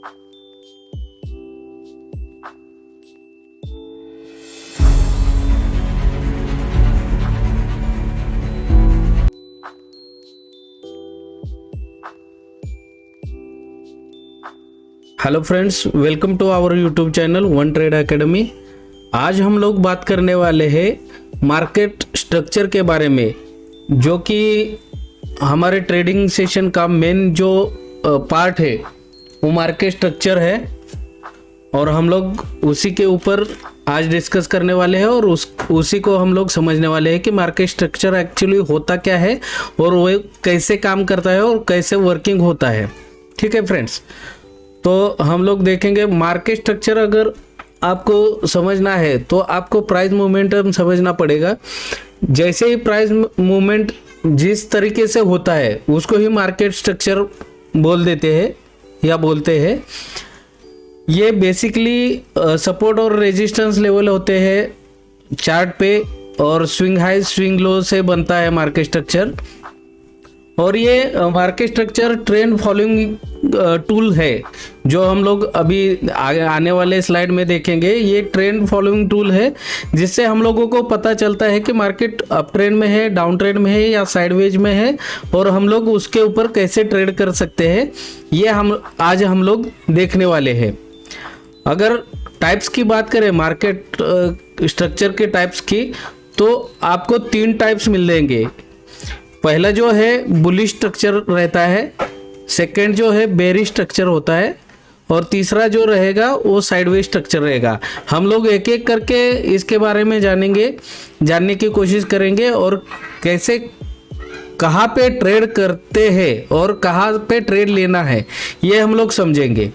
Hello friends, welcome to our YouTube channel One Trade Academy. आज हम लोग बात करने वाले हैं मार्केट स्ट्रक्चर के बारे में, जो कि हमारे ट्रेडिंग सेशन का मेन जो पार्ट है वो मार्केट स्ट्रक्चर है, और हम लोग उसी के ऊपर आज डिस्कस करने वाले हैं और उसी को हम लोग समझने वाले हैं कि मार्केट स्ट्रक्चर एक्चुअली होता क्या है और वो कैसे काम करता है और कैसे वर्किंग होता है। ठीक है फ्रेंड्स, तो हम लोग देखेंगे मार्केट स्ट्रक्चर। अगर आपको समझना है तो आपको प्राइस मोमेंटम समझना पड़ेगा। जैसे ही प्राइस मूवमेंट जिस तरीके से होता है उसको ही मार्केट स्ट्रक्चर बोल देते हैं या बोलते हैं। ये बेसिकली सपोर्ट और रेजिस्टेंस लेवल होते हैं चार्ट पे, और स्विंग हाई स्विंग लो से बनता है मार्केट स्ट्रक्चर। और ये market structure trend following tool है, जो हम लोग अभी आने वाले स्लाइड में देखेंगे। ये ट्रेंड फॉलोइंग टूल है जिससे हम लोगों को पता चलता है कि मार्केट अप ट्रेंड में है, डाउन ट्रेंड में है या साइडवेज में है, और हम लोग उसके ऊपर कैसे ट्रेड कर सकते हैं ये आज हम लोग देखने वाले हैं। अगर टाइप्स की बात करें मार्केट स्ट्रक्चर के टाइप्स की, तो आपको 3 टाइप्स मिल जाएंगे। पहला जो है बुलिश स्ट्रक्चर रहता है, सेकंड जो है बेरिश स्ट्रक्चर होता है, और तीसरा जो रहेगा वो साइडवेज स्ट्रक्चर रहेगा। हम लोग एक एक करके इसके बारे में जानने की कोशिश करेंगे, और कैसे कहाँ पे ट्रेड करते हैं और कहाँ पे ट्रेड लेना है ये हम लोग समझेंगे।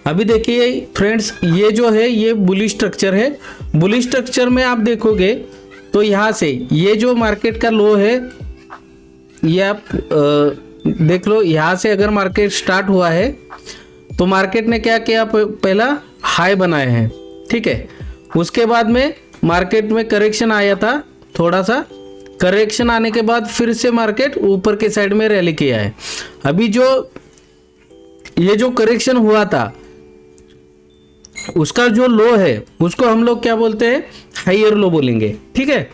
अभी देखिए फ्रेंड्स, ये जो है ये बुलिश स्ट्रक्चर है। बुलिश स्ट्रक्चर में आप देखोगे तो यहाँ से ये जो मार्केट का लो है, ये आप देख लो। यहाँ से अगर मार्केट स्टार्ट हुआ है तो मार्केट ने क्या किया, पहला हाई बनाए हैं, ठीक है। उसके बाद में मार्केट में करेक्शन आया था, थोड़ा सा करेक्शन आने के बाद फिर से मार्केट ऊपर के साइड में रैली किया है। अभी ये जो करेक्शन हुआ था उसका जो लो है उसको हम लोग क्या बोलते हैं, हायर लो बोलेंगे, ठीक है।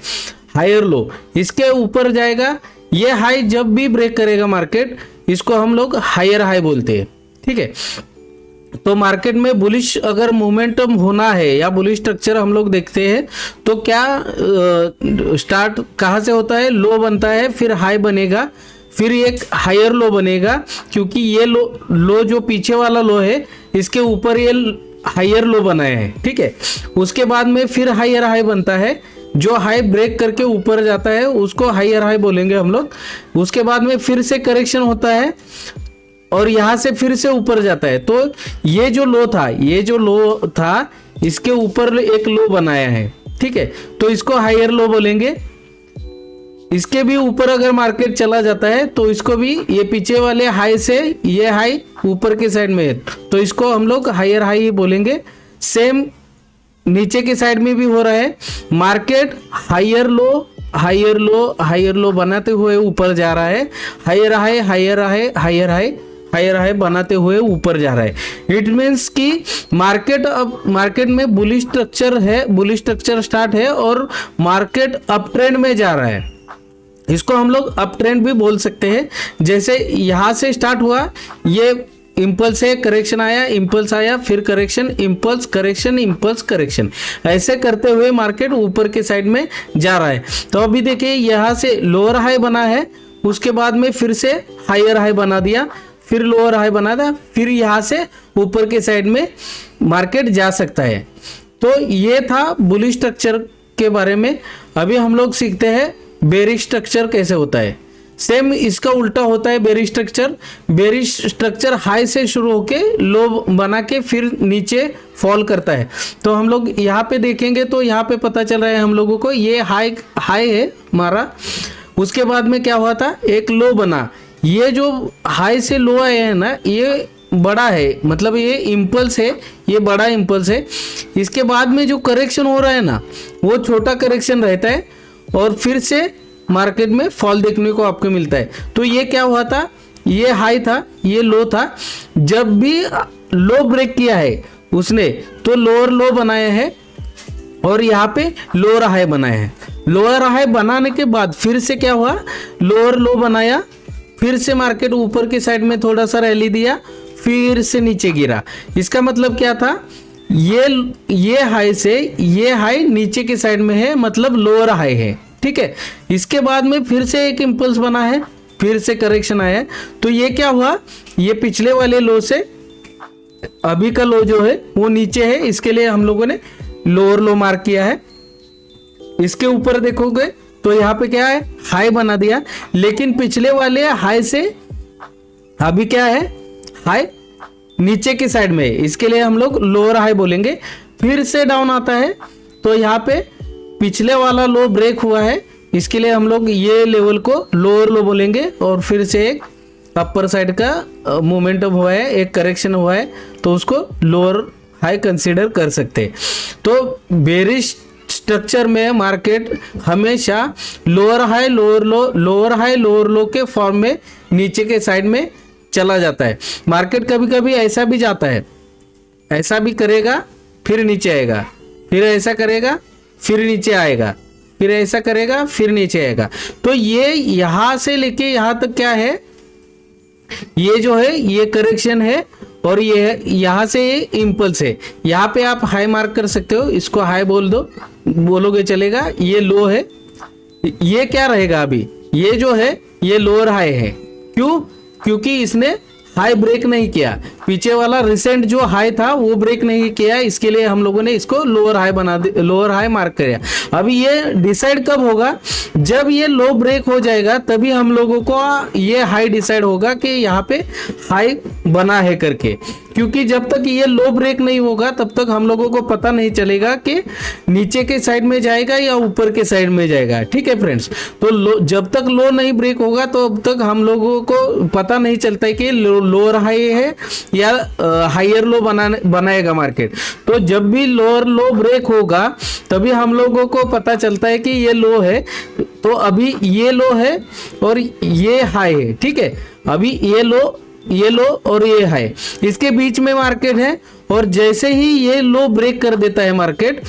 हायर लो इसके ऊपर जाएगा। ये हाई जब भी ब्रेक करेगा मार्केट, इसको हम लोग हायर हाई बोलते हैं, ठीक है। तो मार्केट में बुलिश अगर मोमेंटम होना है या बुलिश स्ट्रक्चर हम लोग देखते हैं तो क्या स्टार्ट कहाँ से होता है, लो बनता है, फिर हाई बनेगा, फिर एक हायर लो बनेगा, क्योंकि ये लो जो पीछे वाला लो है इसके ऊपर ये हायर लो बनाए हैं, ठीक है। उसके बाद में फिर हायर हाई बनता है, जो हाई ब्रेक करके ऊपर जाता है उसको हायर हाई बोलेंगे हम लोग। उसके बाद में फिर से करेक्शन होता है और यहाँ से फिर से ऊपर जाता है। तो ये जो लो था इसके ऊपर एक लो बनाया है, ठीक है, तो इसको हायर लो बोलेंगे। इसके भी ऊपर अगर मार्केट चला जाता है तो इसको भी, ये पीछे वाले हाई से ये हाई ऊपर के साइड में है तो इसको हम लोग हायर हाई बोलेंगे। सेम नीचे के साइड में भी हो रहा है, market higher low higher low higher low बनाते हुए ऊपर जा रहा है, higher high higher high higher high higher high बनाते हुए ऊपर जा रहा है। इट मीन्स कि मार्केट में बुलिश स्ट्रक्चर है, बुलिश स्ट्रक्चर स्टार्ट है और मार्केट अप ट्रेंड में जा रहा है। इसको हम लोग अप ट्रेंड भी बोल सकते हैं। जैसे यहाँ से स्टार्ट हुआ, ये इम्पल्स है, करेक्शन आया, इम्पल्स आया, फिर correction, impulse, correction, impulse, correction, ऐसे करते हुए मार्केट ऊपर के साइड में जा रहा है। तो अभी देखिए यहाँ से लोअर हाई बना है, उसके बाद में फिर से हायर हाई बना दिया, फिर लोअर हाई बना दिया, फिर यहाँ से ऊपर के साइड में मार्केट जा सकता है। तो ये था बुलिश स्ट्रक्चर के बारे में। अभी हम लोग सीखते हैं बेरिश स्ट्रक्चर कैसे होता है। सेम इसका उल्टा होता है bearish structure. Bearish structure high से शुरू होके लो बना के फिर नीचे फॉल करता है। तो हम लोग यहाँ पे देखेंगे तो यहाँ पे पता चल रहा है हम लोगों को, ये हाई है हमारा। उसके बाद में क्या हुआ था, एक लो बना। ये जो हाई से लो आए हैं ना, ये बड़ा है, मतलब ये इम्पल्स है, ये बड़ा इम्पल्स है। इसके बाद में जो करेक्शन हो रहा है ना, वो छोटा करेक्शन रहता है और फिर से मार्केट में फॉल देखने को आपको मिलता है। तो ये क्या हुआ था, ये हाई था, ये लो था। जब भी लो ब्रेक किया है उसने तो लोअर लो बनाया है और यहाँ पे लोअर हाई बनाया है। लोअर हाई बनाने के बाद फिर से क्या हुआ, लोअर लो बनाया, फिर से मार्केट ऊपर की साइड में थोड़ा सा रैली दिया, फिर से नीचे गिरा। इसका मतलब क्या था, ये हाई से ये हाई नीचे की साइड में है, मतलब लोअर हाई है, ठीक है। इसके बाद में फिर से एक इम्पल्स बना है, फिर से करेक्शन आया है। तो ये क्या हुआ, ये पिछले वाले लो से अभी का लो जो है वो नीचे है, इसके लिए हम लोगों ने लोअर लो मार्क किया है। इसके ऊपर देखोगे तो यहाँ पे क्या है, हाई बना दिया, लेकिन पिछले वाले हाई से अभी क्या है, हाई नीचे की साइड में है, इसके लिए हम लोग लोअर हाई बोलेंगे। फिर से डाउन आता है तो यहाँ पे पिछले वाला लो ब्रेक हुआ है, इसके लिए हम लोग ये लेवल को लोअर लो बोलेंगे। और फिर से एक अपर साइड का मोमेंटम हुआ है, एक करेक्शन हुआ है, तो उसको लोअर हाई कंसीडर कर सकते हैं। तो बेरिश स्ट्रक्चर में मार्केट हमेशा लोअर हाई लोअर लो, लोअर हाई लोअर लो के फॉर्म में नीचे के साइड में चला जाता है। मार्केट कभी कभी ऐसा भी जाता है, ऐसा भी करेगा फिर नीचे आएगा, फिर ऐसा करेगा फिर नीचे आएगा, फिर ऐसा करेगा फिर नीचे आएगा। तो ये यहाँ से लेके यहाँ तक क्या है, ये जो है ये करेक्शन है और ये यहाँ से ये इम्पल्स है। यहाँ पे आप हाई मार्क कर सकते हो, इसको हाई बोल दो, बोलोगे चलेगा। ये लो है, ये क्या रहेगा अभी, ये जो है ये लोअर हाई है। क्यों, क्योंकि इसने हाई ब्रेक नहीं किया, पीछे वाला रिसेंट जो हाई था वो ब्रेक नहीं किया, इसके लिए हम लोगों ने इसको लोअर हाई बना दे, लोअर हाई मार्क किया। अभी ये डिसाइड कब होगा, जब ये लो ब्रेक हो जाएगा तभी हम लोगों को ये हाई डिसाइड होगा कि यहाँ पे हाई बना है करके। क्योंकि जब तक ये लो ब्रेक नहीं होगा तब तक हम लोगों को पता नहीं चलेगा कि नीचे के साइड में जाएगा या ऊपर के साइड में जाएगा, ठीक है फ्रेंड्स। तो जब तक लो नहीं ब्रेक होगा तो अब तक हम लोगों को पता नहीं चलता है कि लोअर हाई है या हायर लो बनाएगा मार्केट। तो जब भी लोअर लो ब्रेक होगा तभी हम लोगों को पता चलता है कि ये लो है। तो अभी ये लो है और ये हाई है, ठीक है। अभी ये लो और ये हाई, इसके बीच में मार्केट है। और जैसे ही ये लो ब्रेक कर देता है मार्केट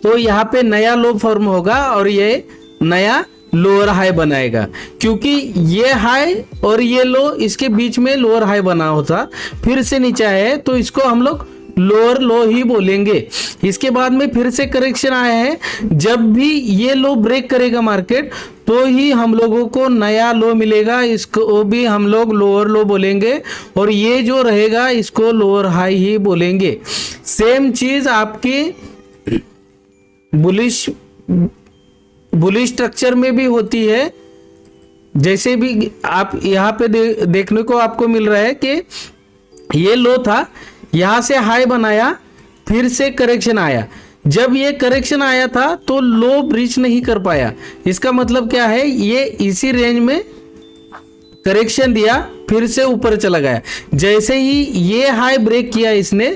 तो यहाँ पे नया लो फॉर्म होगा और ये नया लोअर हाई बनाएगा। क्योंकि ये हाई और ये लो इसके बीच में लोअर हाई बना होता, फिर से नीचे आया तो इसको हम लोग लोअर लो ही बोलेंगे। इसके बाद में फिर से करेक्शन आया है, जब भी ये लो ब्रेक करेगा मार्केट तो ही हम लोगों को नया लो मिलेगा, इसको भी हम लोग लोअर लो बोलेंगे। और ये जो रहेगा इसको लोअर हाई ही बोलेंगे। सेम चीज आपकी बुलिश स्ट्रक्चर में भी होती है। जैसे भी आप यहाँ पे देखने को आपको मिल रहा है कि ये लो था, यहाँ से हाई बनाया, फिर से करेक्शन आया। जब ये करेक्शन आया था तो लो ब्रीच नहीं कर पाया। इसका मतलब क्या है, ये इसी रेंज में करेक्शन दिया, फिर से ऊपर चला गया। जैसे ही ये हाई ब्रेक किया इसने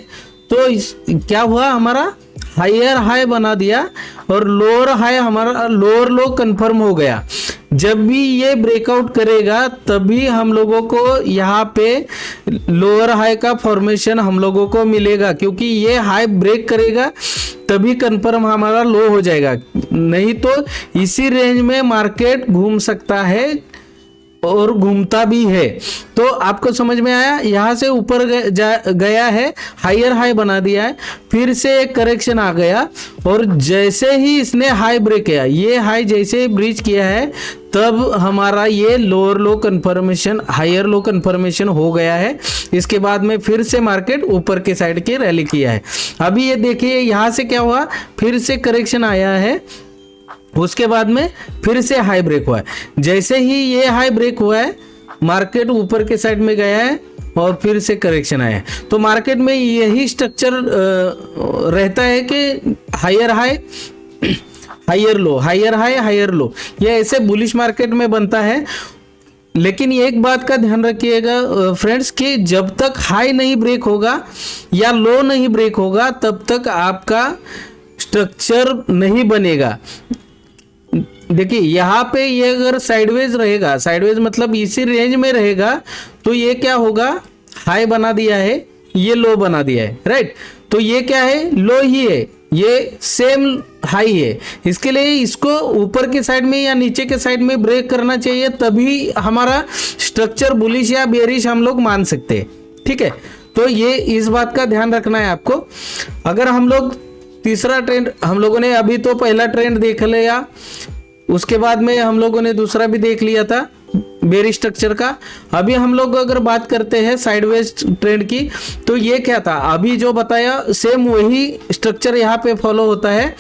तो क्या हुआ, हमारा हायर हाई बना दिया और लोअर हाई हमारा लोअर लो कंफर्म हो गया। जब भी ये ब्रेकआउट करेगा तभी हम लोगों को यहाँ पे लोअर हाई का फॉर्मेशन हम लोगों को मिलेगा। क्योंकि ये हाई ब्रेक करेगा तभी कंफर्म हमारा लो हो जाएगा, नहीं तो इसी रेंज में मार्केट घूम सकता है और घूमता भी है। तो आपको समझ में आया, यहाँ से ऊपर गया है, हायर हाई बना दिया है, फिर से एक करेक्शन आ गया और जैसे ही इसने हाई ब्रेक किया, ये हाई जैसे ही ब्रीच किया है तब हमारा ये lower low confirmation higher low confirmation हो गया है। इसके बाद में फिर से मार्केट ऊपर के साइड की रैली किया है। अभी ये देखिए यहाँ से क्या हुआ, फिर से करेक्शन आया है, उसके बाद में फिर से हाई ब्रेक हुआ है। जैसे ही ये हाई ब्रेक हुआ है मार्केट ऊपर के साइड में गया है और फिर से करेक्शन आया है। तो मार्केट में यही स्ट्रक्चर रहता है कि higher high higher low, higher high higher low, ये ऐसे बुलिश मार्केट में बनता है। लेकिन एक बात का ध्यान रखिएगा फ्रेंड्स कि जब तक हाई नहीं ब्रेक होगा या लो नहीं ब्रेक होगा तब तक आपका स्ट्रक्चर नहीं बनेगा। देखिए यहाँ पे ये अगर साइडवेज रहेगा, साइडवेज मतलब इसी रेंज में रहेगा, तो ये क्या होगा, हाई बना दिया है, ये लो बना दिया है, राइट। तो ये क्या है, लो ही है, ये सेम हाई है। इसके लिए इसको ऊपर के साइड में या नीचे के साइड में ब्रेक करना चाहिए, तभी हमारा स्ट्रक्चर बुलिश या बेरिश हम लोग मान सकते हैं, ठीक है। तो ये इस बात का ध्यान रखना है आपको। अगर हम लोग तीसरा ट्रेंड, हम लोगों ने अभी तो पहला ट्रेंड देख लिया, उसके बाद में हम लोगों ने दूसरा भी देख लिया था बेरिश स्ट्रक्चर का। अभी हम लोग अगर बात करते हैं साइडवेज ट्रेंड की, तो ये क्या था, अभी जो बताया सेम वही स्ट्रक्चर यहाँ पे फॉलो होता है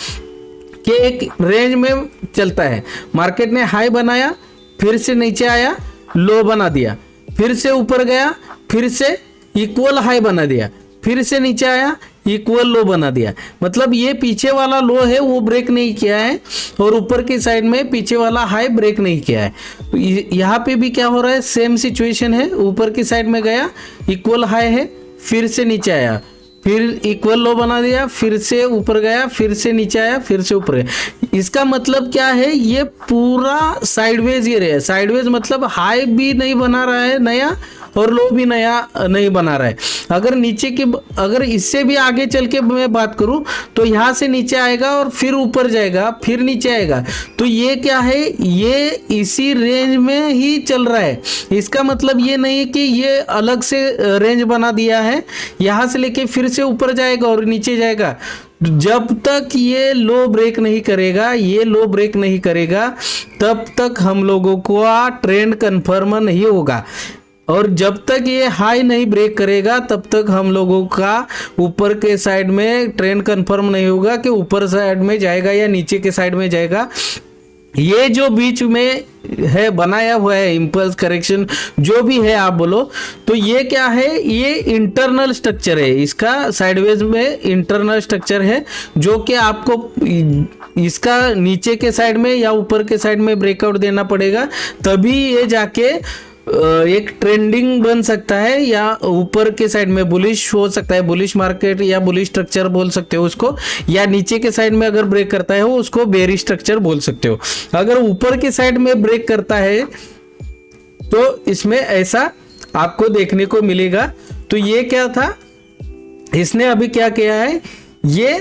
कि एक रेंज में चलता है। मार्केट ने हाई बनाया, फिर से नीचे आया, लो बना दिया, फिर से ऊपर गया, फिर से इक्वल हाई बना दिया, फिर से नीचे आया, इक्वल लो बना दिया। मतलब ये पीछे वाला लो है वो ब्रेक नहीं किया है, और ऊपर की साइड में पीछे वाला हाई ब्रेक नहीं किया है। तो यहाँ पे भी क्या हो रहा है, सेम सिचुएशन है, ऊपर की साइड में गया, इक्वल हाई है, फिर से नीचे आया, फिर इक्वल लो बना दिया, फिर से ऊपर गया, फिर से नीचे आया, फिर से ऊपर गया। इसका मतलब क्या है, ये पूरा साइडवेज ही रहा है। साइडवेज मतलब हाई भी नहीं बना रहा है नया, और लो भी नया नहीं बना रहा है। अगर नीचे के, अगर इससे भी आगे चल के मैं बात करूं, तो यहाँ से नीचे आएगा और फिर ऊपर जाएगा, फिर नीचे आएगा, तो ये क्या है, ये इसी रेंज में ही चल रहा है। इसका मतलब ये नहीं कि ये अलग से रेंज बना दिया है, यहाँ से लेके फिर से ऊपर जाएगा और नीचे जाएगा। जब तक ये लो ब्रेक नहीं करेगा, ये लो ब्रेक नहीं करेगा, तब तक हम लोगों को ट्रेंड कन्फर्म नहीं होगा। और जब तक ये हाई नहीं ब्रेक करेगा, तब तक हम लोगों का ऊपर के साइड में ट्रेंड कंफर्म नहीं होगा कि ऊपर साइड में जाएगा या नीचे के साइड में जाएगा। ये जो बीच में है बनाया हुआ है इम्पल्स करेक्शन, जो भी है आप बोलो, तो ये क्या है, ये इंटरनल स्ट्रक्चर है। इसका साइडवेज में इंटरनल स्ट्रक्चर है, जो कि आपको इसका नीचे के साइड में या ऊपर के साइड में ब्रेकआउट देना पड़ेगा, तभी ये जाके एक ट्रेंडिंग बन सकता है, या ऊपर के साइड में बुलिश हो सकता है, बुलिश मार्केट या बुलिश स्ट्रक्चर बोल सकते हो उसको, या नीचे के साइड में अगर ब्रेक करता है वो उसको बेरिश स्ट्रक्चर बोल सकते हो। अगर ऊपर के साइड में ब्रेक करता है तो इसमें ऐसा आपको देखने को मिलेगा। तो ये क्या था, इसने अभी क्या किया है, ये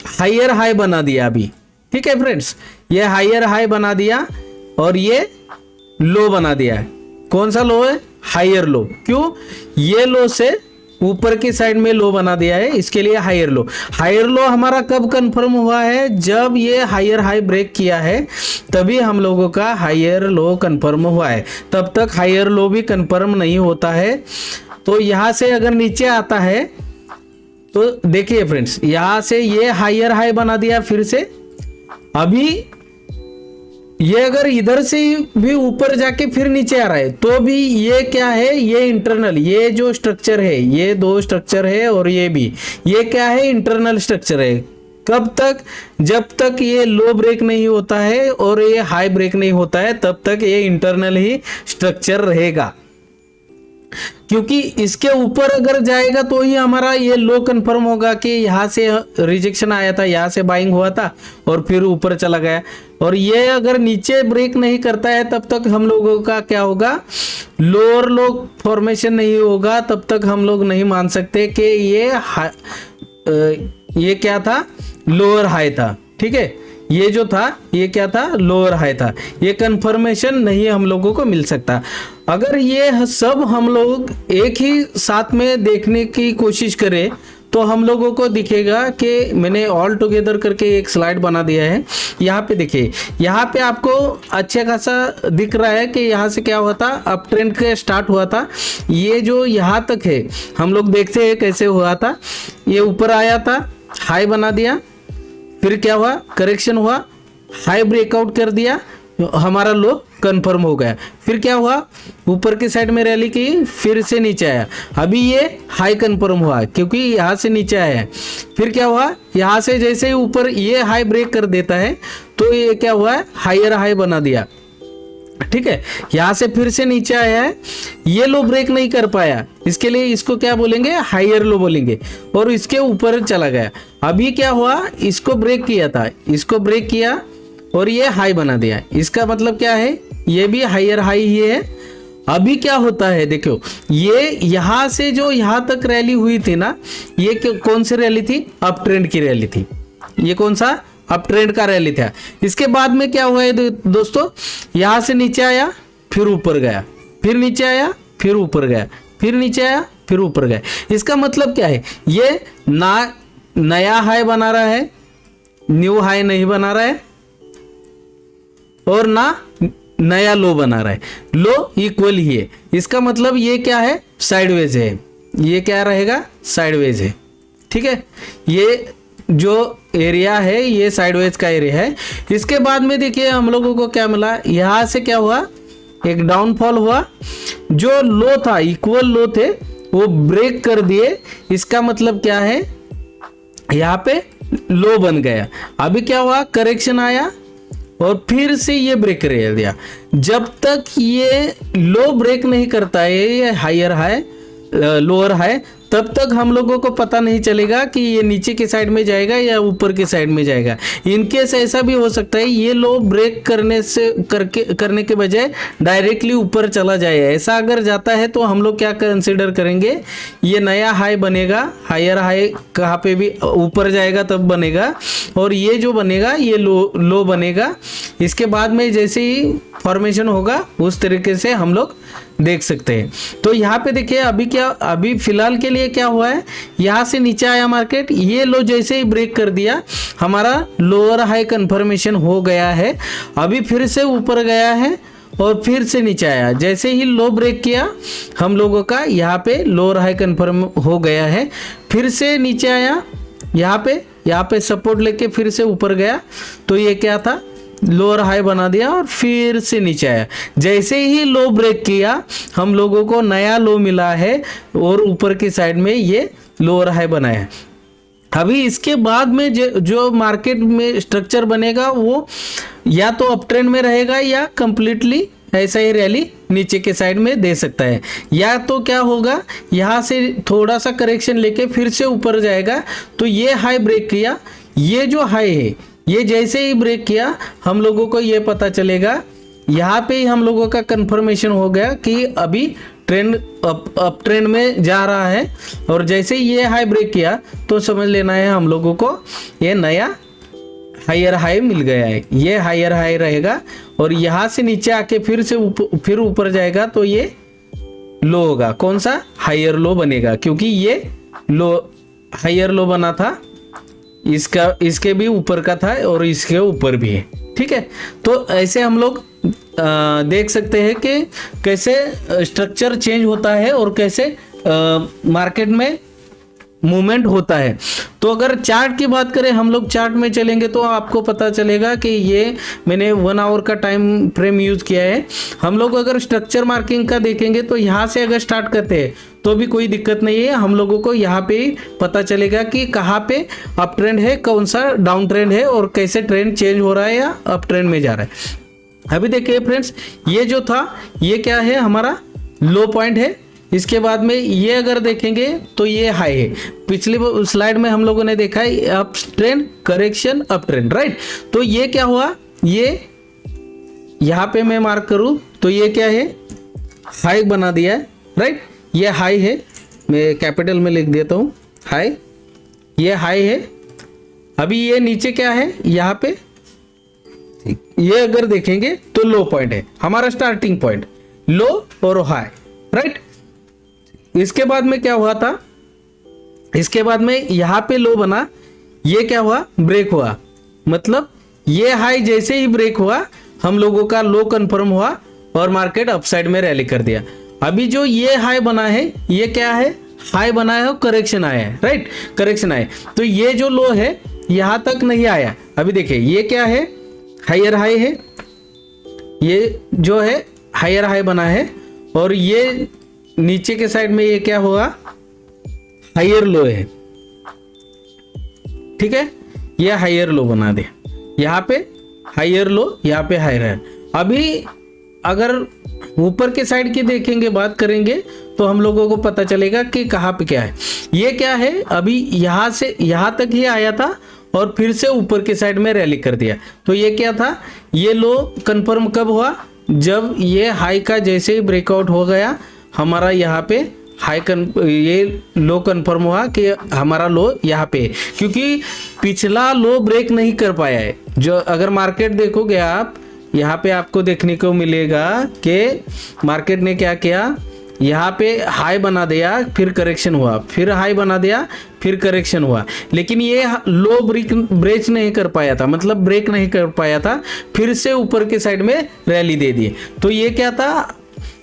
हायर हाई बना दिया अभी, ठीक है फ्रेंड्स, ये हायर हाई बना दिया और ये लो बना दिया है। कौन सा लो है, हायर लो। क्यों, ये लो से ऊपर की साइड में लो बना दिया है, इसके लिए हायर लो। हायर लो हमारा कब कंफर्म हुआ है, जब ये हायर हाई ब्रेक किया है, तभी हम लोगों का हायर लो कंफर्म हुआ है। तब तक हायर लो भी कंफर्म नहीं होता है। तो यहाँ से अगर नीचे आता है, तो देखिए फ्रेंड्स, यहाँ से ये हायर हाई बना दिया, फिर से अभी ये अगर इधर से भी ऊपर जाके फिर नीचे आ रहा है, तो भी ये क्या है, ये इंटरनल, ये जो स्ट्रक्चर है, ये दो स्ट्रक्चर है और ये भी, ये क्या है, इंटरनल स्ट्रक्चर है। कब तक, जब तक ये लो ब्रेक नहीं होता है और ये हाई ब्रेक नहीं होता है, तब तक ये इंटरनल ही स्ट्रक्चर रहेगा। क्योंकि इसके ऊपर अगर जाएगा तो ही हमारा ये लो कंफर्म होगा कि यहाँ से रिजेक्शन आया था, यहाँ से बाइंग हुआ था और फिर ऊपर चला गया। और ये अगर नीचे ब्रेक नहीं करता है, तब तक हम लोगों का क्या होगा, लोअर लो फॉर्मेशन नहीं होगा। तब तक हम लोग नहीं मान सकते कि ये क्या था, लोअर हाई था, ठीक है। ये जो था, ये क्या था, लोअर हाई था। ये कंफर्मेशन नहीं हम लोगों को मिल सकता। अगर ये सब हम लोग एक ही साथ में देखने की कोशिश करें, तो हम लोगों को दिखेगा कि मैंने ऑल टुगेदर करके एक स्लाइड बना दिया है। यहाँ पे देखिए, यहाँ पे आपको अच्छा खासा दिख रहा है कि यहाँ से क्या हुआ था, अप ट्रेंड के स्टार्ट हुआ था। ये जो यहाँ तक है, हम लोग देखते हैं कैसे हुआ था। ये ऊपर आया था, हाई बना दिया, फिर क्या हुआ, करेक्शन हुआ, हाई ब्रेकआउट कर दिया, हमारा लो कंफर्म हो गया। फिर क्या हुआ, ऊपर की साइड में रैली की, फिर से नीचे आया। अभी ये हाई कंफर्म हुआ क्योंकि यहाँ से नीचे आया है। फिर क्या हुआ, यहाँ से जैसे ही ऊपर ये हाई ब्रेक कर देता है, तो ये क्या हुआ है, हायर हाई बना दिया, ठीक है। यहाँ से फिर से नीचे आया है, ये लो ब्रेक नहीं कर पाया, इसके लिए इसको क्या बोलेंगे, हायर लो बोलेंगे, और इसके ऊपर चला गया। अभी क्या हुआ, इसको ब्रेक किया था, इसको ब्रेक किया और ये हाई बना दिया। इसका मतलब क्या है, ये भी हायर हाई ही है। अभी क्या होता है देखो, ये यहां से जो यहां तक रैली हुई थी ना, ये कौन सी रैली थी, अप ट्रेंड की रैली थी। ये कौन सा, अप ट्रेंड का रैली था। इसके बाद में क्या हुआ है दोस्तों, यहां से नीचे आया, फिर ऊपर गया, फिर नीचे आया, फिर ऊपर गया, फिर नीचे आया, फिर ऊपर गया। इसका मतलब क्या है, ये ना नया हाई बना रहा है, न्यू हाई नहीं बना रहा है, और ना नया लो बना रहा है। लो इक्वल ही है। इसका मतलब ये क्या है, साइडवेज है। ये क्या रहेगा, साइडवेज है। ठीक है, ये जो एरिया है ये साइडवेज का एरिया है। इसके बाद में देखिए हम लोगों को क्या मिला, यहां से क्या हुआ, एक डाउनफॉल हुआ। जो लो था, इक्वल लो थे, वो ब्रेक कर दिए। इसका मतलब क्या है, यहाँ पे लो बन गया। अभी क्या हुआ, करेक्शन आया और फिर से ये ब्रेक कर दिया। जब तक ये लो ब्रेक नहीं करता है, ये हायर हाई लोअर हाई, तब तक हम लोगों को पता नहीं चलेगा कि ये नीचे के साइड में जाएगा या ऊपर के साइड में जाएगा। इनकेस ऐसा भी हो सकता है ये लो ब्रेक करने के बजाय डायरेक्टली ऊपर चला जाए। ऐसा अगर जाता है तो हम लोग क्या कंसिडर करेंगे, ये नया हाई बनेगा। हायर हाई कहाँ पे भी ऊपर जाएगा तब बनेगा, और ये जो बनेगा ये लो बनेगा। इसके बाद में जैसे ही फॉर्मेशन होगा उस तरीके से हम लोग देख सकते हैं। तो यहाँ पे देखिए अभी फिलहाल के लिए क्या हुआ है, यहाँ से नीचे आया मार्केट, ये लो जैसे ही ब्रेक कर दिया, हमारा लोअर हाई कंफर्मेशन हो गया है। अभी फिर से ऊपर गया है और फिर से नीचे आया। जैसे ही लो ब्रेक किया हम लोगों का, यहाँ पे लोअर हाई कंफर्म हो गया है। फिर से नीचे आया, यहाँ पे सपोर्ट लेके फिर से ऊपर गया। तो ये क्या था, लोअर हाई बना दिया और फिर से नीचे आया। जैसे ही लो ब्रेक किया हम लोगों को नया लो मिला है और ऊपर की साइड में ये लोअर हाई बनाया है। अभी इसके बाद में जो मार्केट में स्ट्रक्चर बनेगा वो या तो अप ट्रेंड में रहेगा या कंप्लीटली ऐसा ही रैली नीचे के साइड में दे सकता है। या तो क्या होगा, यहाँ से थोड़ा सा करेक्शन लेके फिर से ऊपर जाएगा। तो ये हाई ब्रेक किया, ये जो हाई है ये जैसे ही ब्रेक किया हम लोगों को ये पता चलेगा, यहाँ पे ही हम लोगों का कंफर्मेशन हो गया कि अभी ट्रेंड अप ट्रेंड में जा रहा है। और जैसे ही ये हाई ब्रेक किया तो समझ लेना है हम लोगों को ये नया हायर हाई मिल गया है। ये हायर हाई रहेगा और यहाँ से नीचे आके फिर ऊपर जाएगा तो ये लो होगा। कौन सा, हायर लो बनेगा, क्योंकि ये लो हायर लो बना था, इसके भी ऊपर का था और इसके ऊपर भी है। ठीक है, तो ऐसे हम लोग देख सकते हैं कि कैसे स्ट्रक्चर चेंज होता है और कैसे मार्केट में मूवमेंट होता है। तो अगर चार्ट की बात करें, हम लोग चार्ट में चलेंगे तो आपको पता चलेगा कि ये मैंने 1 आवर का टाइम फ्रेम यूज किया है। हम लोग अगर स्ट्रक्चर मार्किंग का देखेंगे तो यहाँ से अगर स्टार्ट करते हैं तो भी कोई दिक्कत नहीं है। हम लोगों को यहाँ पे ही पता चलेगा कि कहाँ पे अप ट्रेंड है, कौन सा डाउन ट्रेंड है और कैसे ट्रेंड चेंज हो रहा है या अप ट्रेंड में जा रहा है। अभी देखिए फ्रेंड्स, ये जो था ये क्या है, हमारा लो पॉइंट है। इसके बाद में ये अगर देखेंगे तो ये हाई है। पिछली स्लाइड में हम लोगों ने देखा है up trend, correction, up trend, right. तो ये क्या हुआ, ये यहाँ पे मैं मार्क करूँ तो ये क्या है, हाई बना दिया है, राइट। ये हाई है, मैं कैपिटल में लिख देता हूँ हाई, ये हाई है। अभी ये नीचे क्या है, यहाँ पे ये अगर देखेंगे तो लो पॉइंट है, हमारा स्टार्टिंग पॉइंट लो और हाई, राइट। इसके बाद में क्या हुआ था, इसके बाद में यहाँ पे लो बना, ये क्या हुआ, ब्रेक हुआ। मतलब ये हाई जैसे ही ब्रेक हुआ हम लोगों का लो कंफर्म हुआ और मार्केट अपसाइड में रैली कर दिया। अभी जो ये हाई बना है ये क्या है, हाई बना है और करेक्शन आया है, राइट, करेक्शन आया। तो ये जो लो है यहाँ तक नहीं आया। अभी देखिए ये क्या है, हायर हाई है, ये जो है हायर हाई बना है और ये नीचे के साइड में ये क्या हुआ, हायर लो है। ठीक है, ये हायर लो बना दे, यहाँ पे हायर लो, यहाँ पे हायर है। अभी अगर ऊपर के साइड की देखेंगे, बात करेंगे तो हम लोगों को पता चलेगा कि कहाँ पे क्या है। ये क्या है, अभी यहाँ से यहाँ तक ही आया था और फिर से ऊपर के साइड में रैली कर दिया। तो ये क्या था, ये लो कंफर्म कब हुआ, जब ये हाई का जैसे ही ब्रेकआउट हो गया हमारा यहाँ पे ये लो कंफर्म हुआ कि हमारा लो यहाँ पे है, क्योंकि पिछला लो ब्रेक नहीं कर पाया है। जो अगर मार्केट देखोगे आप, यहाँ पे आपको देखने को मिलेगा कि मार्केट ने क्या किया, यहाँ पे हाई बना दिया, फिर करेक्शन हुआ, फिर हाई बना दिया, फिर करेक्शन हुआ, लेकिन ये लो ब्रेक नहीं कर पाया था, मतलब ब्रेक नहीं कर पाया था, फिर से ऊपर के साइड में रैली दे दिए। तो ये क्या था,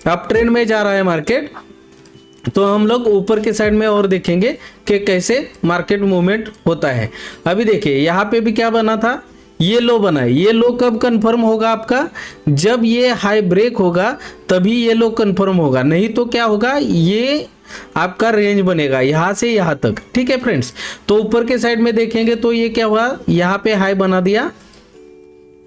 अप ट्रेंड में जा रहा है मार्केट। तो हम लोग ऊपर के साइड में और देखेंगे कि कैसे मार्केट मूवमेंट होता है। अभी देखिए यहाँ पे भी क्या बना था, ये लो बना है। ये लो कब कंफर्म होगा आपका, जब ये हाई ब्रेक होगा तभी ये लो कंफर्म होगा, नहीं तो क्या होगा, ये आपका रेंज बनेगा यहाँ से यहाँ तक। ठीक है फ्रेंड्स, तो ऊपर के साइड में देखेंगे तो ये क्या हुआ, यहाँ पे हाई बना दिया,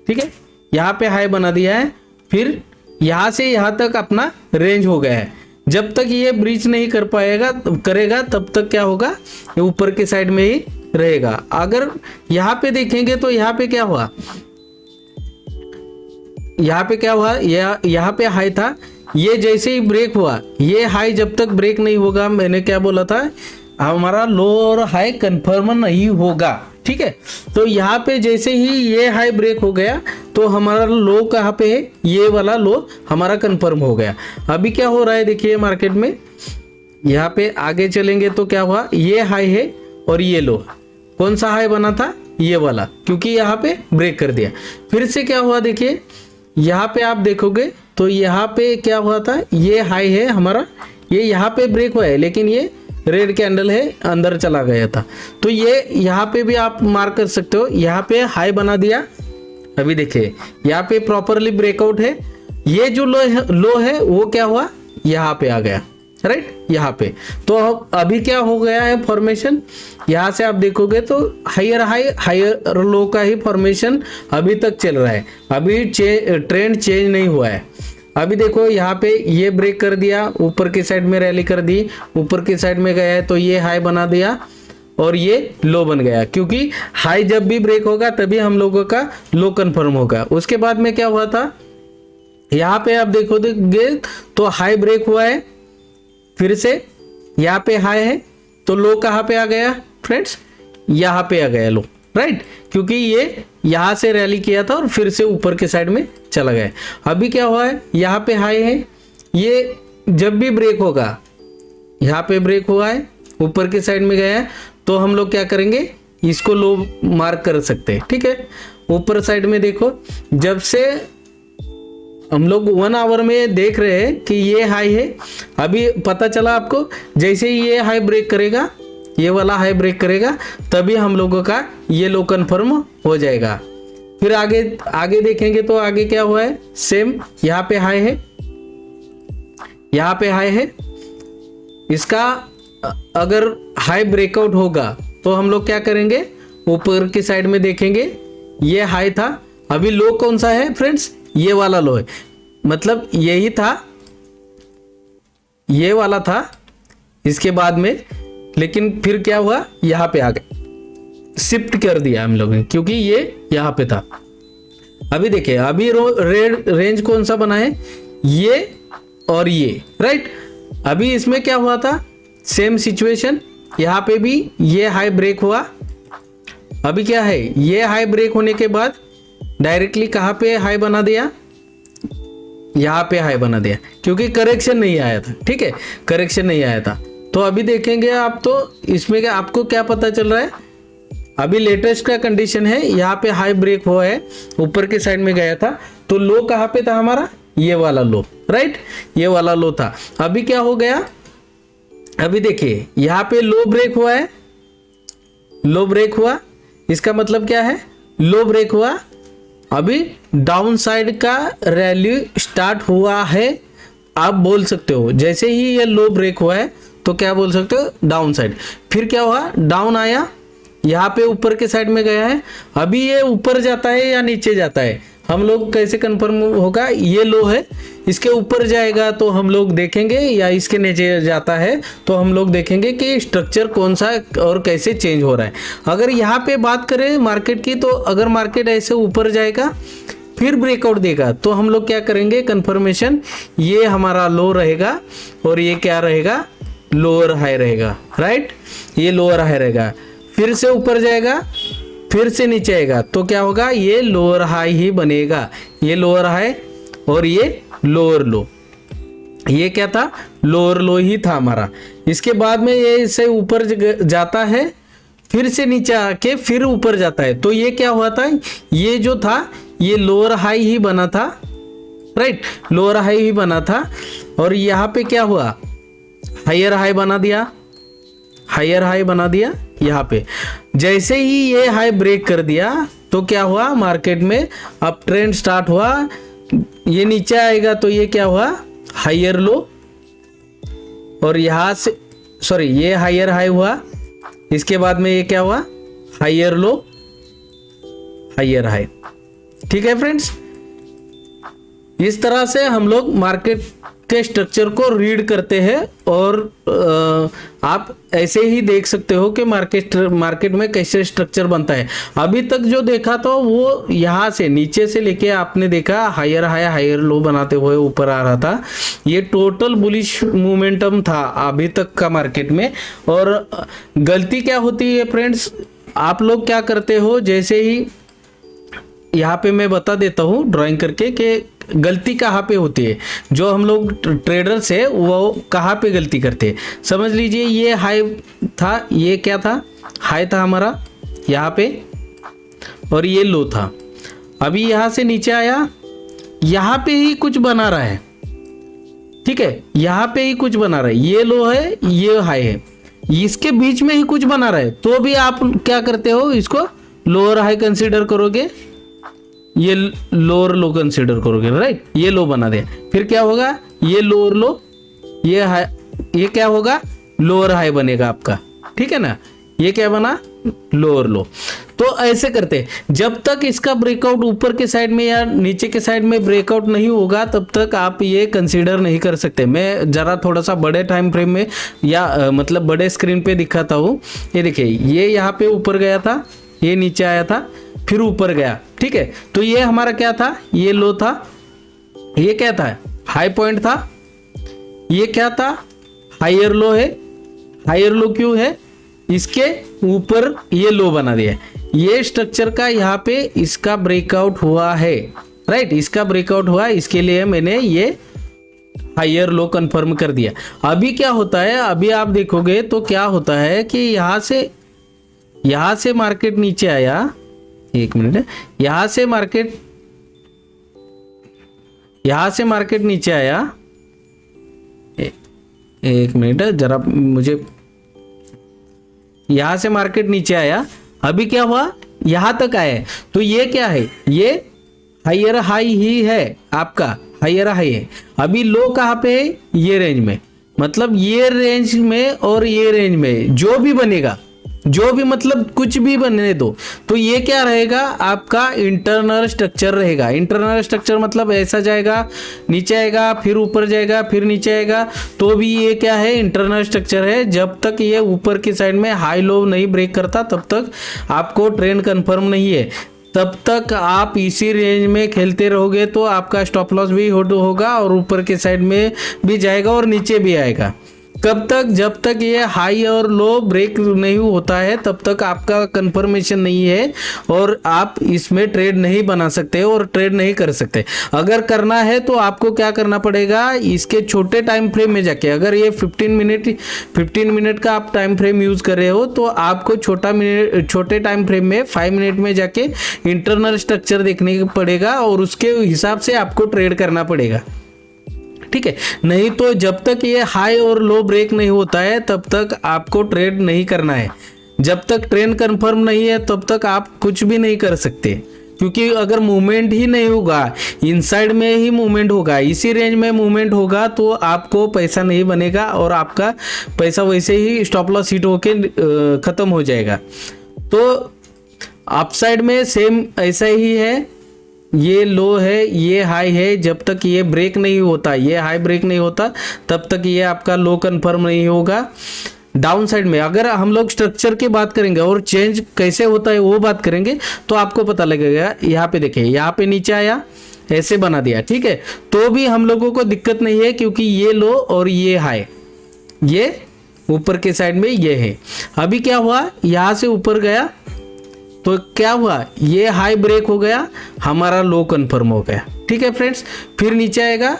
ठीक है, यहाँ पे हाई बना दिया है, फिर यहाँ से यहाँ तक अपना रेंज हो गया है। जब तक ये ब्रीच नहीं कर पाएगा करेगा तब तक क्या होगा, ये ऊपर के साइड में ही रहेगा। अगर यहाँ पे देखेंगे तो यहाँ पे क्या हुआ, यहाँ पे क्या हुआ, यहाँ पे हाई था, ये जैसे ही ब्रेक हुआ, ये हाई जब तक ब्रेक नहीं होगा, मैंने क्या बोला था, हमारा लो और हाई कंफर्म नहीं होगा। ठीक है, तो यहाँ पे जैसे ही ये हाई ब्रेक हो गया तो हमारा लो कहाँ पे है, ये वाला लो हमारा कंफर्म हो गया। अभी क्या हो रहा है देखिए मार्केट में, यहाँ पे आगे चलेंगे तो क्या हुआ, ये हाई है और ये लो, कौन सा हाई बना था, ये वाला, क्योंकि यहाँ पे ब्रेक कर दिया। फिर से क्या हुआ देखिए, यहाँ पे आप देखोगे तो यहाँ पे क्या हुआ था, ये हाई है हमारा, ये यहाँ पे ब्रेक हुआ है, लेकिन ये रेड कैंडल है, अंदर चला गया था। तो ये यहाँ पे भी आप मार्क कर सकते हो, यहाँ पे हाई बना दिया। अभी देखिए यहाँ पे प्रॉपरली ब्रेकआउट है, ये जो लो है वो क्या हुआ, यहाँ पे आ गया, राइट, यहाँ पे। तो अभी क्या हो गया है फॉर्मेशन, यहाँ से आप देखोगे तो हायर हाई हायर लो का ही फॉर्मेशन अभी तक चल रहा है, अभी ट्रेंड चेंज नहीं हुआ है। अभी देखो यहाँ पे ये ब्रेक कर दिया, ऊपर के साइड में रैली कर दी, ऊपर के साइड में गया है तो ये हाई बना दिया और ये लो बन गया, क्योंकि हाई जब भी ब्रेक होगा तभी हम लोगों का लो कंफर्म होगा। उसके बाद में क्या हुआ था, यहाँ पे आप देखोगे तो हाई ब्रेक हुआ है, फिर से यहाँ पे हाई है तो लो कहाँ पे आ गया फ्रेंड्स, यहाँ पे आ गया लो, राइट, क्योंकि ये यहाँ से रैली किया था और फिर से ऊपर के साइड में चला गया। अभी क्या हुआ है, यहाँ पे हाई है, ये जब भी ब्रेक होगा, यहाँ पे ब्रेक हुआ है, ऊपर के साइड में गया है, तो हम लोग क्या करेंगे, इसको लो मार्क कर सकते हैं। ठीक है, ऊपर साइड में देखो, जब से हम लोग 1 आवर में देख रहे हैं कि ये हाई है, अभी पता चला आपको, जैसे ही ये हाई ब्रेक करेगा, ये वाला हाई ब्रेक करेगा, तभी हम लोगों का ये लो कन्फर्म हो जाएगा। फिर आगे देखेंगे तो आगे क्या हुआ है, सेम यहाँ पे हाई है, यहाँ पे हाई है, इसका अगर हाई ब्रेकआउट होगा तो हम लोग क्या करेंगे, ऊपर की साइड में देखेंगे, ये हाई था, अभी लो कौन सा है फ्रेंड्स, ये वाला लो है, मतलब यही था, ये वाला था इसके बाद में, लेकिन फिर क्या हुआ, यहाँ पे आ गए, शिफ्ट कर दिया हम लोगों ने, क्योंकि ये यहाँ पे था। अभी देखिए, अभी रेंज कौन सा बना है, ये और ये, राइट। अभी इसमें क्या हुआ था, सेम सिचुएशन, यहाँ पे भी ये हाई ब्रेक हुआ। अभी क्या है, ये हाई ब्रेक होने के बाद डायरेक्टली कहाँ पे हाई बना दिया, यहाँ पे हाई बना दिया, क्योंकि करेक्शन नहीं आया था। ठीक है, करेक्शन नहीं आया था। तो अभी देखेंगे आप, तो इसमें क्या आपको क्या पता चल रहा है, अभी लेटेस्ट का कंडीशन है, यहाँ पे हाई ब्रेक हुआ है, ऊपर के साइड में गया था, तो लो कहाँ पे था हमारा, ये वाला लो, राइट, ये वाला लो था। अभी क्या हो गया, अभी देखिए यहाँ पे लो ब्रेक हुआ है, लो ब्रेक हुआ, इसका मतलब क्या है, लो ब्रेक हुआ, अभी डाउन साइड का रैली स्टार्ट हुआ है, आप बोल सकते हो। जैसे ही ये लो ब्रेक हुआ है तो क्या बोल सकते हो, डाउन साइड। फिर क्या हुआ, डाउन आया, यहाँ पे ऊपर के साइड में गया है, अभी ये ऊपर जाता है या नीचे जाता है, हम लोग कैसे कंफर्म होगा, ये लो है, इसके ऊपर जाएगा तो हम लोग देखेंगे, या इसके नीचे जाता है तो हम लोग देखेंगे कि स्ट्रक्चर कौन सा और कैसे चेंज हो रहा है। अगर यहाँ पे बात करें मार्केट की, तो अगर मार्केट ऐसे ऊपर जाएगा फिर ब्रेकआउट देगा तो हम लोग क्या करेंगे, कंफर्मेशन, ये हमारा लो रहेगा और ये क्या रहेगा, लोअर हाई रहेगा, राइट, ये लोअर हाई रहेगा। फिर से ऊपर जाएगा, फिर से नीचे आएगा तो क्या होगा, ये लोअर हाई ही बनेगा, ये लोअर हाई और ये लोअर लो, ये क्या था, लोअर लो ही था हमारा। इसके बाद में ये इससे ऊपर जाता है, फिर से नीचे आके फिर ऊपर जाता है, तो ये क्या हुआ था, ये जो था ये लोअर हाई ही बना था, राइट, लोअर हाई ही बना था। और यहाँ पे क्या हुआ, हायर हाई बना दिया, हायर हाई बना दिया। यहाँ पे जैसे ही ये हाई ब्रेक कर दिया तो क्या हुआ, मार्केट में अप ट्रेंड स्टार्ट हुआ। ये नीचे आएगा तो ये क्या हुआ, हायर लो, और यहाँ से सॉरी ये हायर हाई हुआ, इसके बाद में ये क्या हुआ, हायर लो, हायर हाई। ठीक है फ्रेंड्स, इस तरह से हम लोग मार्केट के स्ट्रक्चर को रीड करते हैं और आप ऐसे ही देख सकते हो कि मार्केट में कैसे स्ट्रक्चर बनता है। अभी तक जो देखा तो वो यहाँ से नीचे से लेके आपने देखा हायर हाई हायर लो बनाते हुए ऊपर आ रहा था, ये टोटल बुलिश मोमेंटम था अभी तक का मार्केट में। और गलती क्या होती है फ्रेंड्स, आप लोग क्या करते हो, जैसे ही यहाँ पे मैं बता देता हूँ ड्राइंग करके कि गलती कहाँ पे होती है, जो हम लोग ट्रेडर्स है वो कहाँ पे गलती करते हैं। समझ लीजिए ये हाई था, ये क्या था, हाई था हमारा यहाँ पे और ये लो था। अभी यहाँ से नीचे आया, यहाँ पे ही कुछ बना रहा है, ठीक है, यहाँ पे ही कुछ बना रहा है, ये लो है ये हाई है, इसके बीच में ही कुछ बना रहा है, तो भी आप क्या करते हो, इसको लोअर हाई कंसीडर करोगे, ये लोअर लो कंसीडर करोगे, राइट, ये लो बना दे। फिर क्या होगा, ये लोअर लो, ये हाई, ये क्या होगा, लोअर हाई बनेगा आपका, ठीक है ना, ये क्या बना, लोअर लो। तो ऐसे करते, जब तक इसका ब्रेकआउट ऊपर के साइड में या नीचे के साइड में ब्रेकआउट नहीं होगा तब तक आप ये कंसीडर नहीं कर सकते। मैं जरा थोड़ा सा बड़े टाइम फ्रेम में या मतलब बड़े स्क्रीन पे दिखाता हूँ। ये देखिए, ये यहाँ पे ऊपर गया था, ये नीचे आया था, फिर ऊपर गया, ठीक है, तो ये हमारा क्या था, ये लो था, ये क्या था, हाई पॉइंट था, ये क्या था, हायर लो है, हायर लो क्यों है, इसके ऊपर ये लो बना दिया, ये स्ट्रक्चर का यहाँ पे इसका ब्रेकआउट हुआ है, राइट, इसका ब्रेकआउट हुआ, इसके लिए मैंने ये हायर लो कंफर्म कर दिया। अभी क्या होता है, अभी आप देखोगे तो क्या होता है कि यहाँ से मार्केट नीचे आया, एक मिनट, यहाँ से मार्केट नीचे आया, एक मिनट जरा मुझे, यहाँ से मार्केट नीचे आया, अभी क्या हुआ, यहाँ तक आया, तो ये क्या है, ये हायर हाई ही है, आपका हायर हाई है। अभी लो कहाँ पे है, ये रेंज में, मतलब ये रेंज में और ये रेंज में जो भी बनेगा, जो भी मतलब कुछ भी बनने दो, तो ये क्या रहेगा, आपका इंटरनल स्ट्रक्चर रहेगा। इंटरनल स्ट्रक्चर मतलब ऐसा जाएगा, नीचे आएगा, फिर ऊपर जाएगा, फिर नीचे आएगा, तो भी ये क्या है, इंटरनल स्ट्रक्चर है। जब तक ये ऊपर की साइड में हाई लो नहीं ब्रेक करता तब तक आपको ट्रेंड कंफर्म नहीं है, तब तक आप इसी रेंज में खेलते रहोगे तो आपका स्टॉप लॉस भी होगा और ऊपर के साइड में भी जाएगा और नीचे भी आएगा। कब तक, जब तक ये हाई और लो ब्रेक नहीं होता है तब तक आपका कंफर्मेशन नहीं है और आप इसमें ट्रेड नहीं बना सकते और ट्रेड नहीं कर सकते। अगर करना है तो आपको क्या करना पड़ेगा, इसके छोटे टाइम फ्रेम में जाके, अगर ये 15 मिनट का आप टाइम फ्रेम यूज कर रहे हो तो आपको छोटे टाइम फ्रेम में 5 मिनट में जाके इंटरनल स्ट्रक्चर देखने पड़ेगा और उसके हिसाब से आपको ट्रेड करना पड़ेगा, ठीक है। नहीं तो जब तक ये हाई और लो ब्रेक नहीं होता है तब तक आपको ट्रेड नहीं करना है। जब तक ट्रेंड कंफर्म नहीं है तब तक आप कुछ भी नहीं कर सकते, क्योंकि अगर मूवमेंट ही नहीं होगा, इनसाइड में ही मूवमेंट होगा, इसी रेंज में मूवमेंट होगा तो आपको पैसा नहीं बनेगा और आपका पैसा वैसे ही स्टॉप लॉस हिट होके खत्म हो जाएगा। तो अपसाइड में सेम ऐसा ही है, ये लो है, ये हाई है, जब तक ये ब्रेक नहीं होता, ये हाई ब्रेक नहीं होता, तब तक ये आपका लो कंफर्म नहीं होगा। डाउन साइड में अगर हम लोग स्ट्रक्चर की बात करेंगे और चेंज कैसे होता है वो बात करेंगे तो आपको पता लगेगा। यहाँ पे देखिए, यहाँ पे नीचे आया, ऐसे बना दिया, ठीक है, तो भी हम लोगों को दिक्कत नहीं है क्योंकि ये लो और ये हाई, ये ऊपर के साइड में ये है। अभी क्या हुआ, यहाँ से ऊपर गया तो क्या हुआ, ये हाई ब्रेक हो गया, हमारा लो कंफर्म हो गया, ठीक है फ्रेंड्स। फिर नीचे आएगा,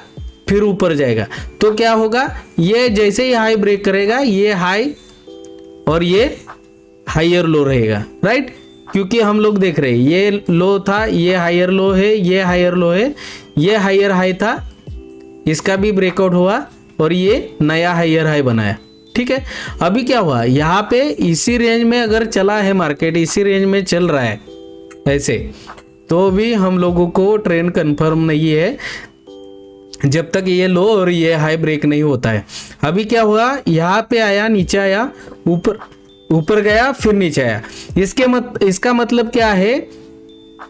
फिर ऊपर जाएगा, तो क्या होगा, ये जैसे ही हाई ब्रेक करेगा ये हाई और ये हायर लो रहेगा, राइट। क्योंकि हम लोग देख रहे हैं ये लो था, ये हायर लो है, ये हायर लो है, ये हायर हाई था, इसका भी ब्रेकआउट हुआ और ये नया हायर हाई बनाया, ठीक है। अभी क्या हुआ, यहाँ पे इसी रेंज में अगर चला है मार्केट, इसी रेंज में चल रहा है ऐसे, तो भी हम लोगों को ट्रेंड कंफर्म नहीं है जब तक ये लो और ये हाई ब्रेक नहीं होता है। अभी क्या हुआ, यहाँ पे आया, नीचे आया, ऊपर गया, फिर नीचे आया। इसका मतलब क्या है,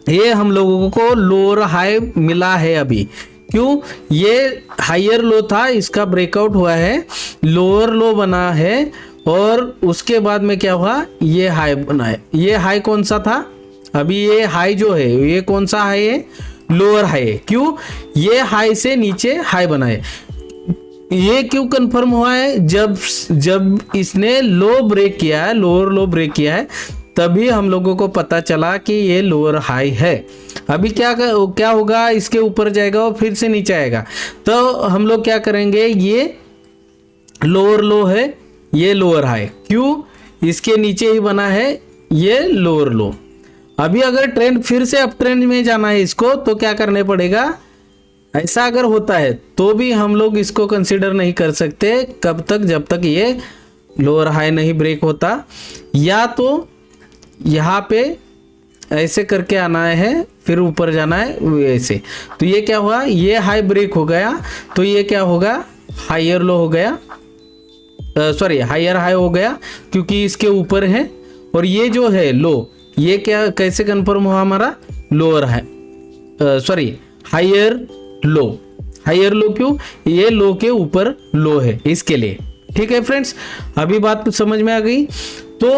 ये हम लोगों को लोअर हाई मिला है अभी। क्यों, ये हायर लो था, इसका ब्रेकआउट हुआ है, लोअर लो बना है और उसके बाद में क्या हुआ, ये हाई बना है। ये हाई कौन सा था, अभी ये हाई जो है ये कौन सा हाई है, लोअर हाई है। क्यों, ये हाई से नीचे हाई बना है। ये क्यों कंफर्म हुआ है, जब इसने लो ब्रेक किया है, लोअर लो ब्रेक किया है, तभी हम लोगों को पता चला कि ये लोअर हाई है। अभी क्या होगा, इसके ऊपर जाएगा और फिर से नीचे आएगा, तो हम लोग क्या करेंगे, ये लोअर लो है, ये लोअर हाई, क्यों, इसके नीचे ही बना है ये लोअर लो। अभी अगर ट्रेंड फिर से अप ट्रेंड में जाना है इसको, तो क्या करने पड़ेगा, ऐसा अगर होता है तो भी हम लोग इसको कंसीडर नहीं कर सकते, कब तक, जब तक ये लोअर हाई नहीं ब्रेक होता। या तो यहाँ पे ऐसे करके आना है, फिर ऊपर जाना है ऐसे, तो ये क्या हुआ, ये हाई ब्रेक हो गया, तो ये क्या होगा, हायर लो हो गया, सॉरी हायर हाई हो गया, क्योंकि इसके ऊपर है। और ये जो है लो, ये क्या कैसे कंफर्म हुआ हमारा, lower high, sorry higher low. Higher low क्यों, ये लो के ऊपर लो है, इसके लिए, ठीक है फ्रेंड्स। अभी बात समझ में आ गई। तो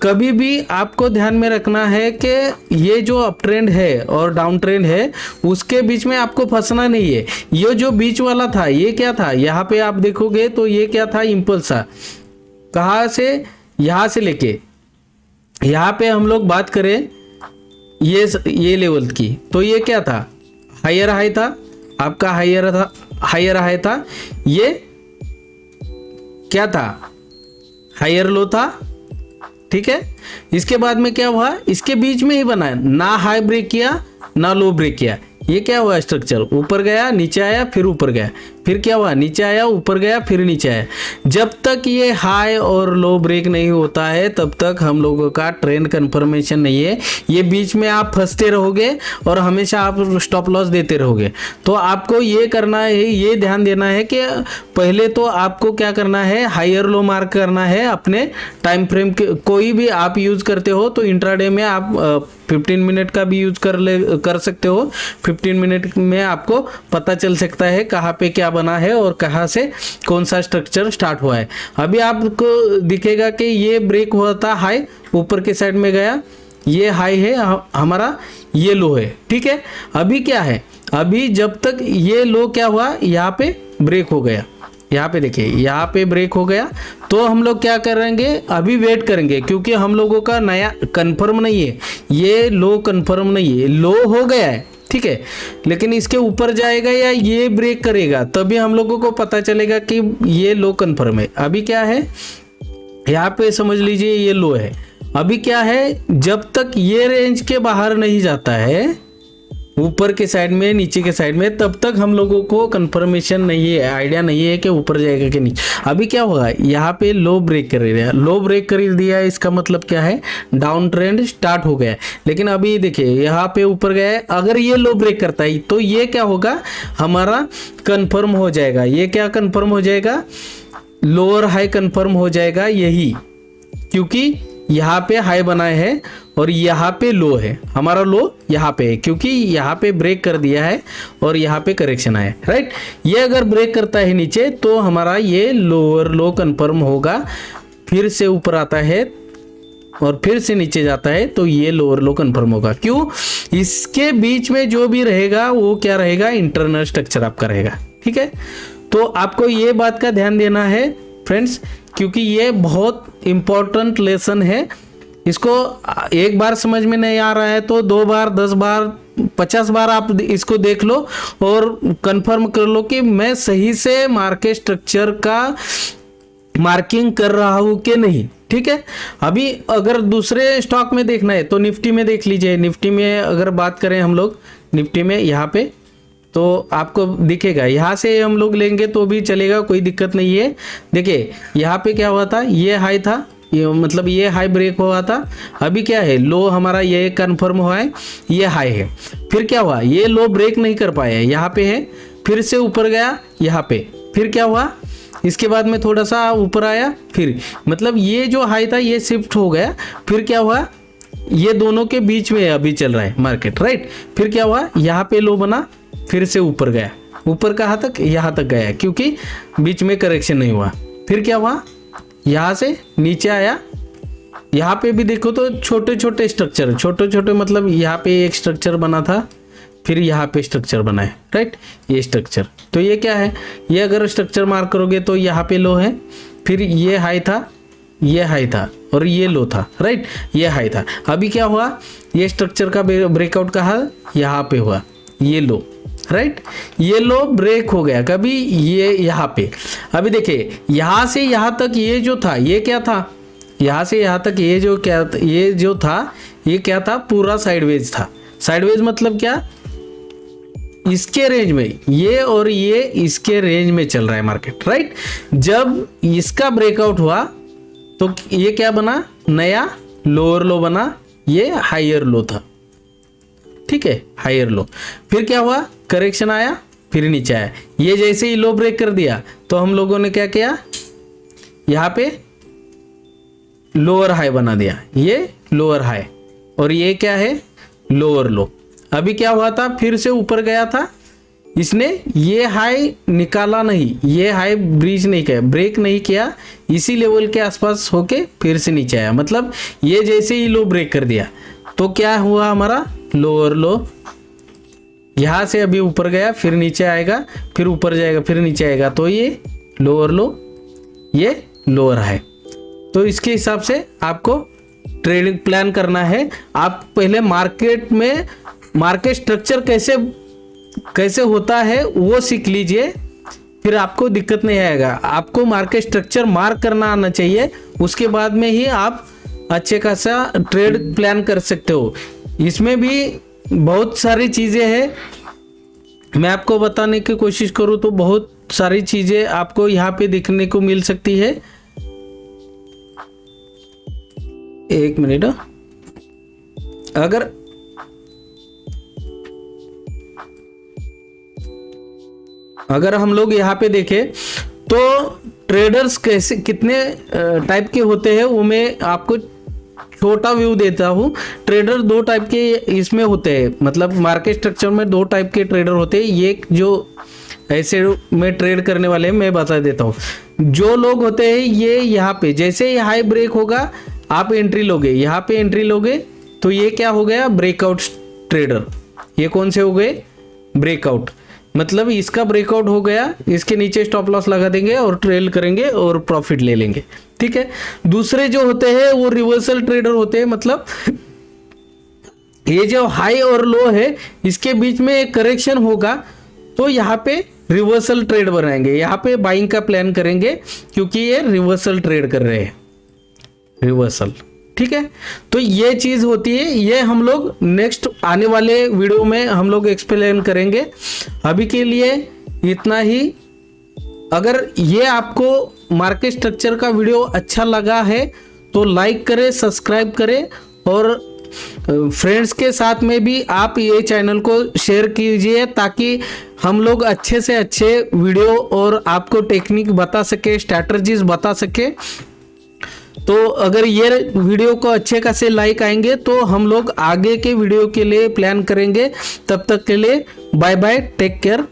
कभी भी आपको ध्यान में रखना है कि ये जो अप ट्रेंड है और डाउन ट्रेंड है, उसके बीच में आपको फंसना नहीं है। ये जो बीच वाला था, ये क्या था, यहाँ पे आप देखोगे तो ये क्या था, इम्पल्स था। कहाँ से, यहाँ से लेके यहाँ पे हम लोग बात करें ये लेवल की, तो ये क्या था, हायर हाई था आपका, हायर हाई था, ये क्या था, हायर लो था, ठीक है। इसके बाद में क्या हुआ, इसके बीच में ही बना है, ना हाई ब्रेक किया ना लो ब्रेक किया। ये क्या हुआ, स्ट्रक्चर ऊपर गया, नीचे आया, फिर ऊपर गया, फिर क्या हुआ, नीचे आया, ऊपर गया, फिर नीचे आया। जब तक ये हाई और लो ब्रेक नहीं होता है तब तक हम लोगों का ट्रेंड कंफर्मेशन नहीं है। ये बीच में आप फंसते रहोगे और हमेशा आप स्टॉप लॉस देते रहोगे। तो आपको ये करना है, ये ध्यान देना है कि पहले तो आपको क्या करना है, हायर लो मार्क करना है अपने टाइम फ्रेम के। कोई भी आप यूज करते हो तो इंट्राडे में आप 15 मिनट का भी यूज कर सकते हो। 15 मिनट में आपको पता चल सकता है कहाँ पे क्या बना है और कहाँ से कौन सा स्ट्रक्चर स्टार्ट हुआ है। अभी आपको दिखेगा कि ये ब्रेक हुआ था हाई, ऊपर के साइड में गया, ये हाई है हमारा, ये लो है, ठीक है। अभी क्या है, अभी जब तक ये लो क्या हुआ, यहाँ पे ब्रेक हो गया, यहाँ पे देखिए, यहाँ पे ब्रेक हो गया, तो हम लोग क्या करेंगे, अभी वेट करेंगे, क्योंकि हम लोगों का नया कंफर्म नहीं है, ये लो कंफर्म नहीं है, लो हो गया है, ठीक है, लेकिन इसके ऊपर जाएगा या ये ब्रेक करेगा, तभी हम लोगों को पता चलेगा कि ये लो कंफर्म है। अभी क्या है, यहाँ पे समझ लीजिए ये लो है। अभी क्या है, जब तक ये रेंज के बाहर नहीं जाता है, ऊपर के साइड में, नीचे के साइड में, तब तक हम लोगों को कंफर्मेशन नहीं है, आइडिया नहीं है कि ऊपर जाएगा कि नीचे। अभी क्या होगा, यहाँ पे लो ब्रेक कर दिया, लो ब्रेक कर दिया, इसका मतलब क्या है, डाउन ट्रेंड स्टार्ट हो गया है। लेकिन अभी देखिए यहाँ पे ऊपर गया है, अगर ये लो ब्रेक करता है तो ये क्या होगा, हमारा कंफर्म हो जाएगा। ये क्या कंफर्म हो जाएगा, लोअर हाई कंफर्म हो जाएगा यही, क्योंकि यहाँ पे हाई बनाए हैं और यहाँ पे लो है, हमारा लो यहाँ पे है क्योंकि यहाँ पे ब्रेक कर दिया है और यहाँ पे करेक्शन आया, राइट। ये अगर ब्रेक करता है नीचे तो हमारा ये लोअर लो कंफर्म होगा, फिर से ऊपर आता है और फिर से नीचे जाता है तो ये लोअर लो कंफर्म होगा। क्यों? इसके बीच में जो भी रहेगा वो क्या रहेगा, इंटरनल स्ट्रक्चर आपका रहेगा, ठीक है। तो आपको ये बात का ध्यान देना है फ्रेंड्स, क्योंकि ये बहुत इंपॉर्टेंट लेसन है। इसको एक बार समझ में नहीं आ रहा है तो 2 बार, 10 बार, 50 बार आप इसको देख लो और कंफर्म कर लो कि मैं सही से मार्केट स्ट्रक्चर का मार्किंग कर रहा हूँ कि नहीं, ठीक है। अभी अगर दूसरे स्टॉक में देखना है तो निफ्टी में देख लीजिए। निफ्टी में अगर बात करें हम लोग, निफ्टी में यहाँ पे तो आपको दिखेगा, यहाँ से हम लोग लेंगे तो भी चलेगा, कोई दिक्कत नहीं है। देखिए यहाँ पे क्या हुआ था, ये हाई था, ये मतलब ये हाई ब्रेक हुआ था। अभी क्या है, लो हमारा ये कंफर्म हुआ है, ये हाई है। फिर क्या हुआ, ये लो ब्रेक नहीं कर पाया, यहाँ पे है, फिर से ऊपर गया यहाँ पे, फिर क्या हुआ, इसके बाद में थोड़ा सा ऊपर आया, फिर मतलब ये जो हाई था ये शिफ्ट हो गया, फिर क्या हुआ, ये दोनों के बीच में अभी चल रहा है मार्केट, राइट। फिर क्या हुआ, यहाँ पे लो बना, फिर से ऊपर गया, ऊपर कहाँ तक, यहाँ तक गया क्योंकि बीच में करेक्शन नहीं हुआ। फिर क्या हुआ, यहाँ से नीचे आया, यहाँ पे भी देखो तो छोटे छोटे स्ट्रक्चर, छोटे छोटे मतलब यहाँ पे एक स्ट्रक्चर बना था, फिर यहाँ पे स्ट्रक्चर बना है, राइट, ये स्ट्रक्चर। तो ये क्या है, ये अगर स्ट्रक्चर मार्क करोगे तो यहाँ पे लो है, फिर ये हाई था, ये हाई था और ये लो था, राइट, ये हाई था। अभी क्या हुआ, ये स्ट्रक्चर का ब्रेकआउट कहाँ, यहाँ पे हुआ, ये लो, राइट, ये लो ब्रेक हो गया कभी, ये यहाँ पे। अभी देखिए यहाँ से यहाँ तक ये जो था, ये क्या था, यहाँ से यहाँ तक ये जो क्या, ये जो था ये क्या था, पूरा साइडवेज था। साइडवेज मतलब क्या, इसके रेंज में, ये और ये इसके रेंज में चल रहा है मार्केट, राइट। जब इसका ब्रेकआउट हुआ तो ये क्या बना, नया लोअर लो बना, ये हायर लो था, ठीक है, हायर लो। फिर क्या हुआ, करेक्शन आया, फिर नीचे आया। ये जैसे ही लो ब्रेक कर दिया तो हम लोगों ने क्या किया, यहाँ पे लोअर हाई बना दिया, ये लोअर हाई और ये क्या है, लोअर लो। अभी क्या हुआ था, फिर से ऊपर गया था, इसने ये हाई निकाला नहीं, ये हाई ब्रीच नहीं किया, ब्रेक नहीं किया, इसी लेवल के आसपास होके फिर से नीचे आया। मतलब ये जैसे ही लो ब्रेक कर दिया तो क्या हुआ, हमारा लोअर लो, यहाँ से अभी ऊपर गया, फिर नीचे आएगा, फिर ऊपर जाएगा, फिर नीचे आएगा, तो ये लोअर लो, ये लोअर हाई। तो इसके हिसाब से आपको ट्रेडिंग प्लान करना है। आप पहले मार्केट में मार्केट स्ट्रक्चर कैसे होता है वो सीख लीजिए, फिर आपको दिक्कत नहीं आएगा। आपको मार्केट स्ट्रक्चर मार्क करना आना चाहिए, उसके बाद में ही आप अच्छे खासा ट्रेड प्लान कर सकते हो। इसमें भी बहुत सारी चीज़ें हैं, मैं आपको बताने की कोशिश करूँ तो बहुत सारी चीज़ें आपको यहाँ पे देखने को मिल सकती है। एक मिनट, अगर हम लोग यहाँ पे देखें तो ट्रेडर्स कैसे कितने टाइप के होते हैं वो मैं आपको छोटा व्यू देता हूँ। ट्रेडर 2 टाइप के इसमें होते हैं, मतलब मार्केट स्ट्रक्चर में 2 टाइप के ट्रेडर होते हैं। ये जो ऐसे में ट्रेड करने वाले हैं मैं बता देता हूँ। जो लोग होते हैं ये यहाँ पे जैसे ही हाई ब्रेक होगा आप एंट्री लोगे, यहाँ पे एंट्री लोगे तो ये क्या हो गया, ब्रेकआउट ट्रेडर। ये कौन से हो गए, ब्रेकआउट, मतलब इसका ब्रेकआउट हो गया, इसके नीचे स्टॉप लॉस लगा देंगे और ट्रेल करेंगे और प्रॉफिट ले लेंगे, ठीक है। दूसरे जो होते हैं वो रिवर्सल ट्रेडर होते हैं, मतलब ये जो हाई और लो है इसके बीच में एक करेक्शन होगा तो यहाँ पे रिवर्सल ट्रेड बनाएंगे, यहाँ पे बाइंग का प्लान करेंगे क्योंकि ये रिवर्सल ट्रेड कर रहे हैं, रिवर्सल, ठीक है। तो ये चीज होती है, ये हम लोग नेक्स्ट आने वाले वीडियो में हम लोग एक्सप्लेन करेंगे। अभी के लिए इतना ही। अगर ये आपको मार्केट स्ट्रक्चर का वीडियो अच्छा लगा है तो लाइक करें, सब्सक्राइब करें और फ्रेंड्स के साथ में भी आप ये चैनल को शेयर कीजिए ताकि हम लोग अच्छे से अच्छे वीडियो और आपको टेक्निक बता सके, स्ट्रैटेजीज बता सके। तो अगर ये वीडियो को अच्छे खासे लाइक आएंगे तो हम लोग आगे के वीडियो के लिए प्लान करेंगे। तब तक के लिए बाय बाय, टेक केयर।